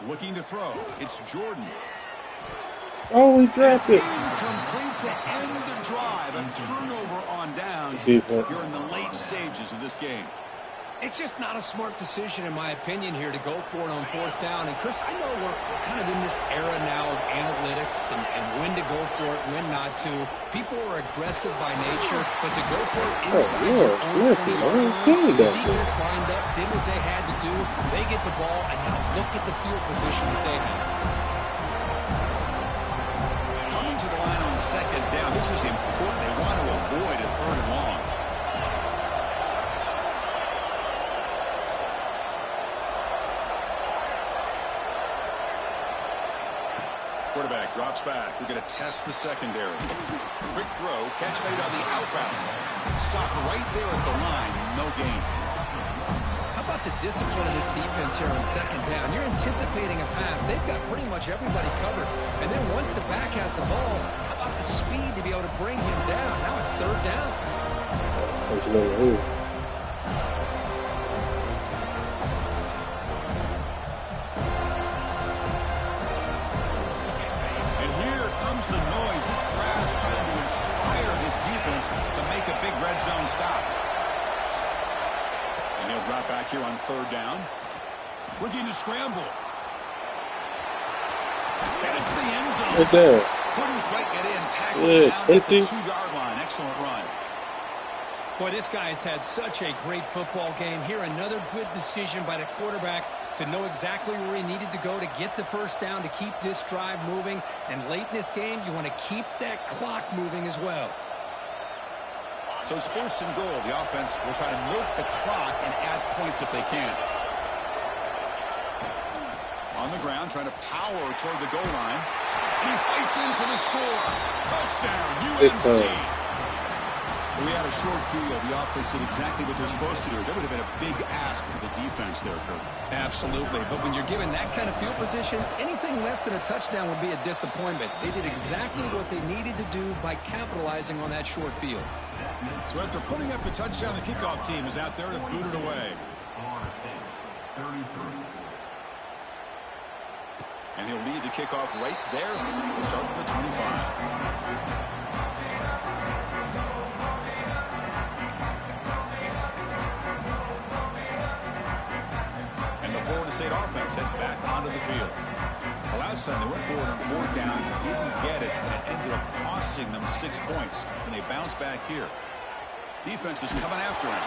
Looking to throw. It's Jordan. Oh, he dropped it. Incomplete to end the drive. A turnover on downs. Decent. You're in the late stages of this game. It's just not a smart decision, in my opinion, here to go for it on 4th down. And, Chris, I know we're kind of in this era now of analytics and when to go for it, when not to. People are aggressive by nature, but to go for it inside their own 20-yard line, the defense lined up, did what they had to do. They get the ball, and now look at the field position that they have. Coming to the line on 2nd down. This is important. They want to avoid a 3rd and long. Quarterback drops back. We're going to test the secondary. Quick throw. Catch made on the outbound. Stopped right there at the line. No gain. How about the discipline of this defense here on 2nd down? You're anticipating a pass. They've got pretty much everybody covered. And then once the back has the ball, how about the speed to be able to bring him down? Now it's 3rd down. That's no move. The noise. This crowd is trying to inspire this defense to make a big red zone stop. And he'll drop back here on 3rd down. Looking to scramble. Headed to the end zone. Right there. Couldn't quite get in. Tackled down at the 2-yard line. Excellent run. Boy, this guy's had such a great football game. Here, another good decision by the quarterback to know exactly where he needed to go to get the first down, to keep this drive moving. And late in this game, you want to keep that clock moving as well. So it's 1st and goal. The offense will try to milk the clock and add points if they can. On the ground, trying to power toward the goal line. And he fights in for the score. Touchdown, UNC. We had a short field. The offense did exactly what they're supposed to do. That would have been a big ask for the defense there, Kurt. Absolutely. But when you're given that kind of field position, anything less than a touchdown would be a disappointment. They did exactly what they needed to do by capitalizing on that short field. So after putting up a touchdown, the kickoff team is out there to boot it away. And he'll lead the kickoff right there. We'll start from the 25. And the Florida State offense heads back onto the field. The last time they went forward on 4th down, didn't get it, and it ended up costing them 6 points. And they bounce back here. Defense is coming after him.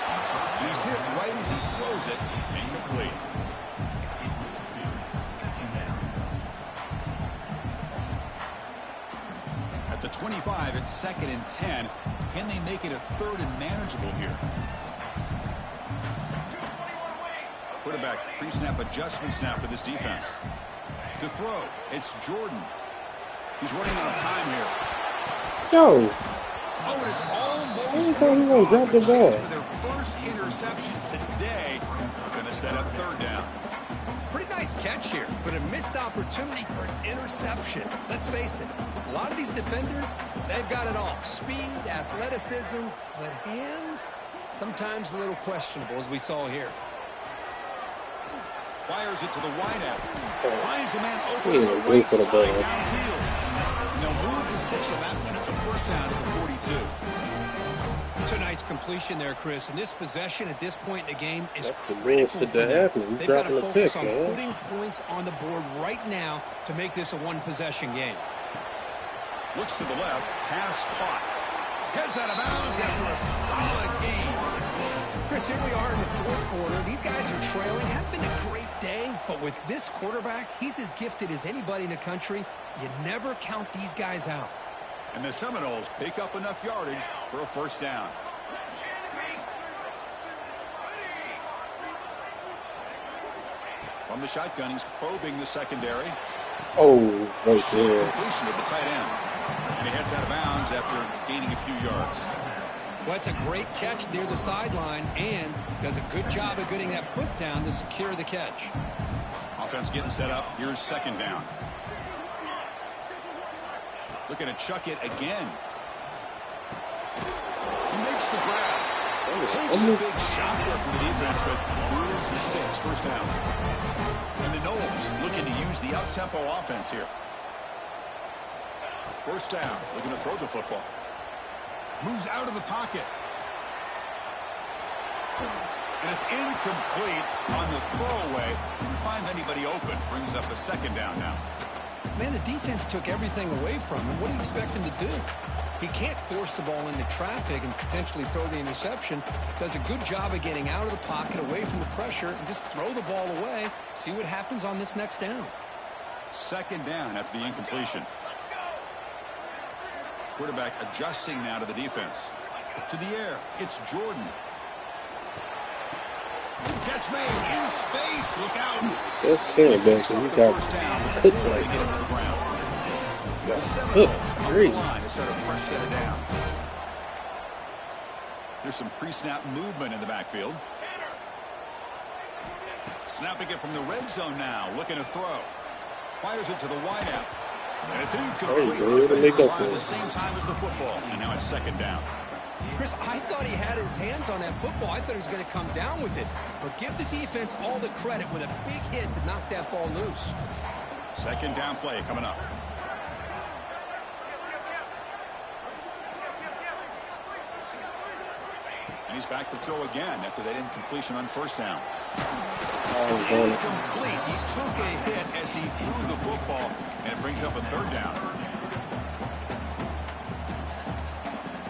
And he's hit right as he throws it. Incomplete. At the 25, it's 2nd and 10. Can they make it a 3rd and manageable here? Quarterback pre-snap adjustments now for this defense. To throw, it's Jordan. He's running out of time here. No. Oh, and it's almost Drop the ball. for their first interception today. Going to set up 3rd down. Pretty nice catch here, but a missed opportunity for an interception. Let's face it, a lot of these defenders, they've got it all. Speed, athleticism, but hands, sometimes a little questionable, as we saw here. Fires it to the wideout. Finds a man open Yeah, on the wait right for the side ball. downfield. And they'll move the 6 on that one. It's a 1st down to the 42. It's a nice completion there, Chris. And this possession at this point in the game is That's the critical bullshit for that them. happened. He's They've got to dropping the focus pick, on man. putting points on the board right now to make this a one-possession game. Looks to the left. Pass caught. Heads out of bounds after a solid game. Chris, here we are in the 4th quarter. These guys are trailing. Hadn't been a great day, but with this quarterback, he's as gifted as anybody in the country. You never count these guys out. And the Seminoles pick up enough yardage for a 1st down. From the shotgun, he's probing the secondary. Oh, right Short there. completion to the tight end. And he heads out of bounds after gaining a few yards. Well, that's a great catch near the sideline and does a good job of getting that foot down to secure the catch. Offense getting set up. Here's 2nd down. Looking to chuck it again. He makes the grab. Takes a big shot there from the defense, but moves the sticks. 1st down. And the Noles looking to use the up-tempo offense here. 1st down. Looking to throw the football. Moves out of the pocket. And it's incomplete on the throwaway. Didn't find anybody open. Brings up a 2nd down now. Man, the defense took everything away from him. What do you expect him to do? He can't force the ball into traffic and potentially throw the interception. Does a good job of getting out of the pocket, away from the pressure, and just throw the ball away. See what happens on this next down. 2nd down after the incompletion. Quarterback adjusting now to the defense. To the air, it's Jordan. Catch made in space. Look out. That's cornerback, and he got First down hit before they like get into the ground. The hooked. Seminoles on the Jeez. line to start a fresh set of downs. There's some pre-snap movement in the backfield. Snapping it from the red zone now. Looking to throw. Fires it to the wideout. And it's incomplete. Oh, The good to make defender up arrived for at it. the same time as the football. And now it's 2nd down. Chris, I thought he had his hands on that football. I thought he was going to come down with it. But give the defense all the credit with a big hit to knock that ball loose. 2nd down play coming up. And he's back to throw again after that incompletion on 1st down. It's incomplete. He took a hit as he threw the football, and it brings up a 3rd down.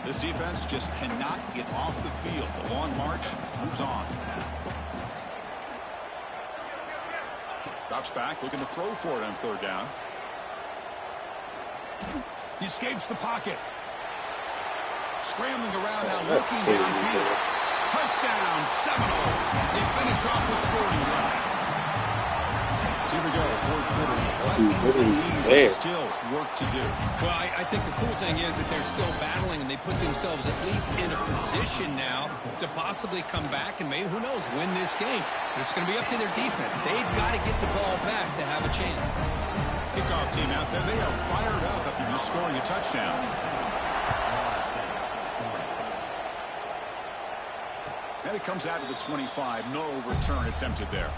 This defense just cannot get off the field. The long march moves on. Drops back, looking to throw for it on 3rd down. He escapes the pocket. Scrambling around now, looking downfield. Touchdown, Seminoles. They finish off the scoring drive. So here we go, 4th quarter. But still work to do. Well, I think the cool thing is that they're still battling, and they put themselves at least in a position now to possibly come back and maybe, who knows, win this game. But it's going to be up to their defense. They've got to get the ball back to have a chance. Kickoff team out there. They are fired up after just scoring a touchdown. And it comes out to the 25. No return attempted there.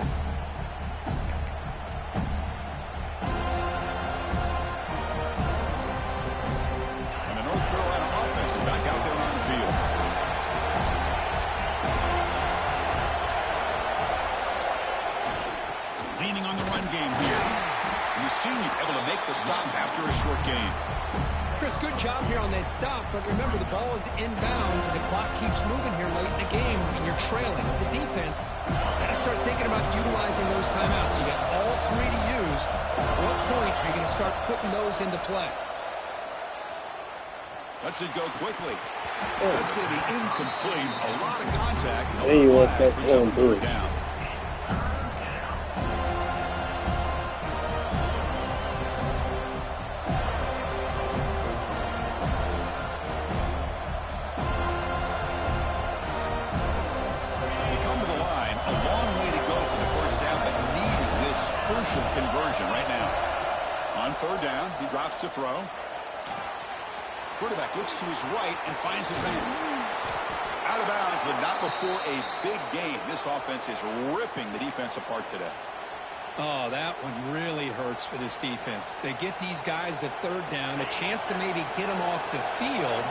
senior able to make the stop after a short gain. Chris, good job here on that stop, but remember the ball is inbounds and the clock keeps moving here late in the game and you're trailing. As a defense, got to start thinking about utilizing those timeouts. You got all three to use. At what point are you going to start putting those into play? Lets it go quickly. That's going to be incomplete. A lot of contact. Then you want to start throwing birds. Conversion right now. On third down, he drops to throw. Quarterback looks to his right and finds his man. Out of bounds, but not before a big game. This offense is ripping the defense apart today. Oh, that one really hurts for this defense. They get these guys to third down, a chance to maybe get them off the field,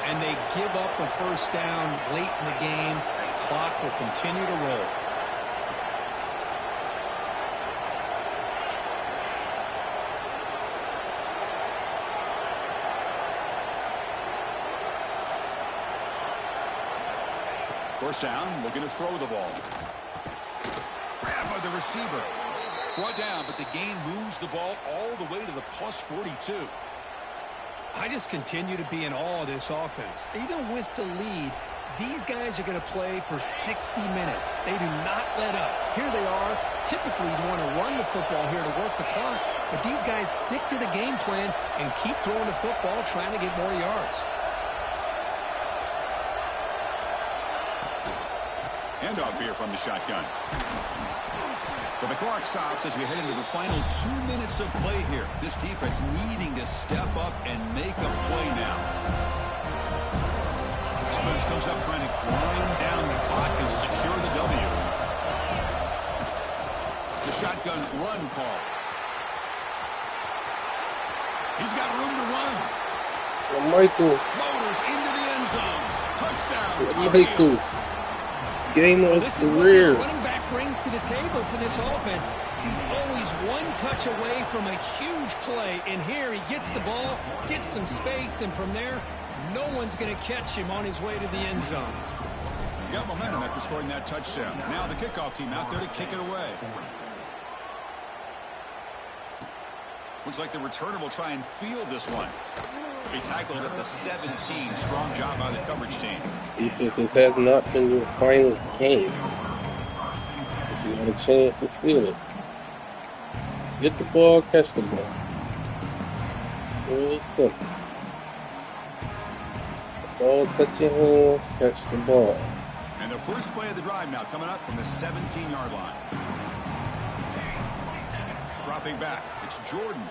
and they give up a first down late in the game. The clock will continue to roll. First down, looking to throw the ball. Grabbed by the receiver. Brought down, but the gain moves the ball all the way to the plus 42. I just continue to be in awe of this offense. Even with the lead, these guys are going to play for 60 minutes. They do not let up. Here they are. Typically, you want to run the football here to work the clock, but these guys stick to the game plan and keep throwing the football, trying to get more yards. Handoff here from the shotgun. So the clock stops as we head into the final 2 minutes of play here. This defense needing to step up and make a play now. Offense comes up trying to grind down the clock and secure the W. It's a shotgun run call. He's got room to run. Michael. Motors into the end zone. Touchdown. Michael. Game of his career. This running back brings to the table for this offense. He's always one touch away from a huge play, and here he gets the ball, gets some space, and from there, no one's going to catch him on his way to the end zone. You got momentum after scoring that touchdown. Now the kickoff team out there to kick it away. Looks like the returner will try and field this one. He tackled at the 17. Strong job by the coverage team. Defenses have not been your finest game. If you got a chance to seal it, get the ball, catch the ball. Really simple. The ball, touch your hands, catch the ball. And the first play of the drive now coming up from the 17-yard line. Dropping back, it's Jordan.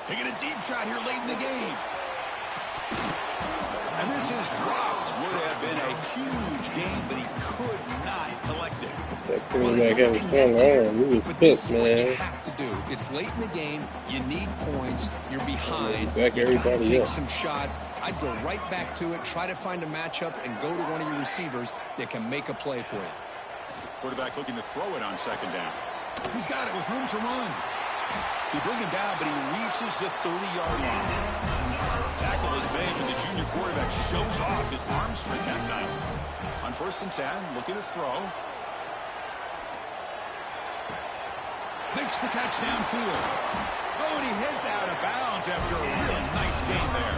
Taking a deep shot here late in the game. And this is dropped. Would have been a huge game, but he could not collect it. That quarterback had a strong arm. He was pissed, man. You have to do. It's late in the game. You need points. You're behind. Back You got to everybody take up. some shots. I'd go right back to it, try to find a matchup, and go to one of your receivers that can make a play for you. Quarterback looking to throw it on second down. He's got it with room to run. You bring him down, but he reaches the 30-yard line. Tackle is made, and the junior quarterback shows off his arm strength that time. On 1st and 10, looking to throw. Makes the catch downfield. Oh, and he heads out of bounds after a really nice gain there.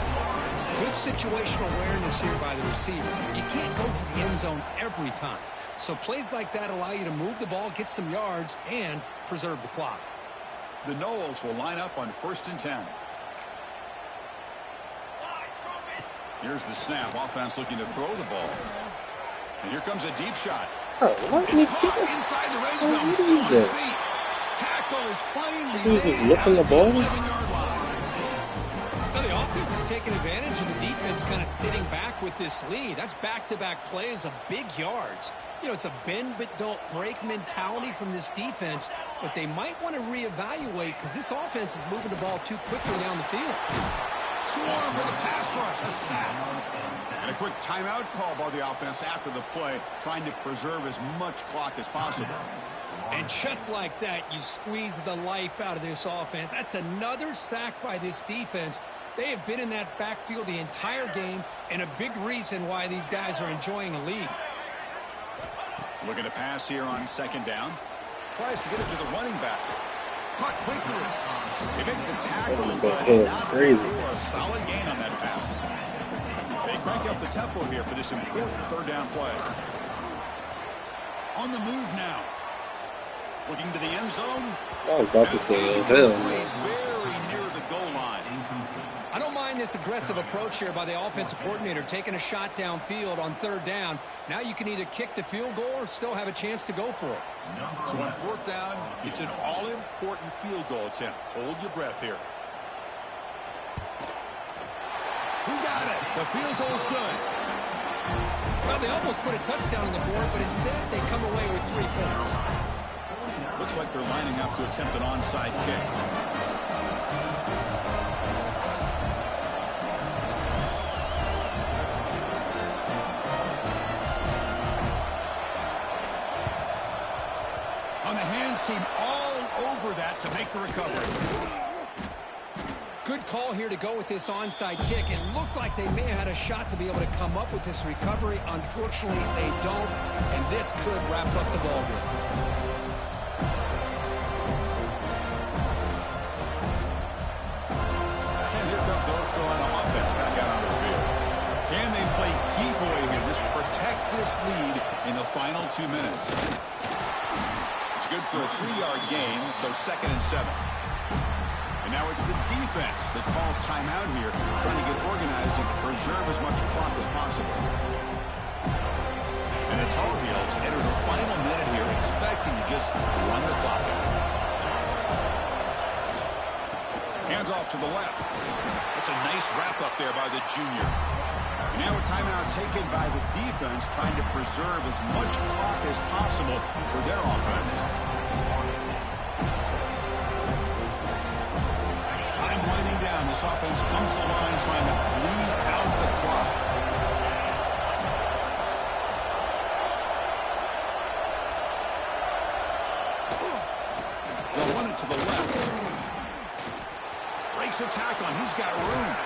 Good situational awareness here by the receiver. You can't go for the end zone every time. So plays like that allow you to move the ball, get some yards, and preserve the clock. The Noles will line up on 1st and 10. Here's the snap. Offense looking to throw the ball. And here comes a deep shot. Oh, what? It's caught inside the red zone. Still on his feet. Tackle is finally He's just missing the ball. 11-yard line. Well, the offense is taking advantage of the defense kind of sitting back with this lead. That's back-to-back plays of big yards. You know, it's a bend but don't break mentality from this defense, but they might want to reevaluate because this offense is moving the ball too quickly down the field. Swarm with a pass rush, a sack. And a quick timeout call by the offense after the play, trying to preserve as much clock as possible. And just like that, you squeeze the life out of this offense. That's another sack by this defense. They have been in that backfield the entire game, and a big reason why these guys are enjoying a lead. Looking to pass here on second down. Tries to get it to the running back. Caught quickly. They make the tackle, but not for a solid gain on that pass. They crank up the tempo here for this important third down play. On the move now. Looking to the end zone. I was about to say, hell. Very near the goal line. I don't mind this aggressive approach here by the offensive coordinator, taking a shot downfield on third down. Now you can either kick the field goal or still have a chance to go for it. So on fourth down, it's an all-important field goal attempt. Hold your breath here. Who got it? The field goal's good. Well, they almost put a touchdown on the board, but instead they come away with 3 points. Looks like they're lining up to attempt an onside kick. On the hands team all over that to make the recovery. Good call here to go with this onside kick. It looked like they may have had a shot to be able to come up with this recovery. Unfortunately, they don't, and this could wrap up the ballgame. And here comes North Carolina offense back out onto the field. Can they play keep away here? Just protect this lead in the final 2 minutes. It's good for a 3-yard gain, so 2nd and 7. And now it's the defense that calls timeout here, trying to get organized and preserve as much clock as possible. And the Tar Heels enter the final minute here, expecting to just run the clock out. Hands off to the left. That's a nice wrap up there by the junior. And now a timeout taken by the defense, trying to preserve as much clock as possible for their offense. Time winding down. This offense comes to the line trying to bleed out the clock. They'll run it to the left. Breaks a tackle, and he's got room.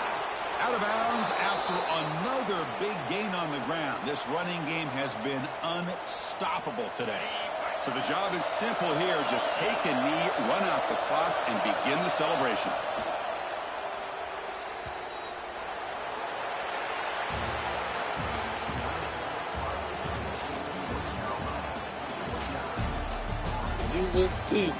Out of bounds after another big gain on the ground. This running game has been unstoppable today. So the job is simple here. Just take a knee, run out the clock, and begin the celebration. UNC.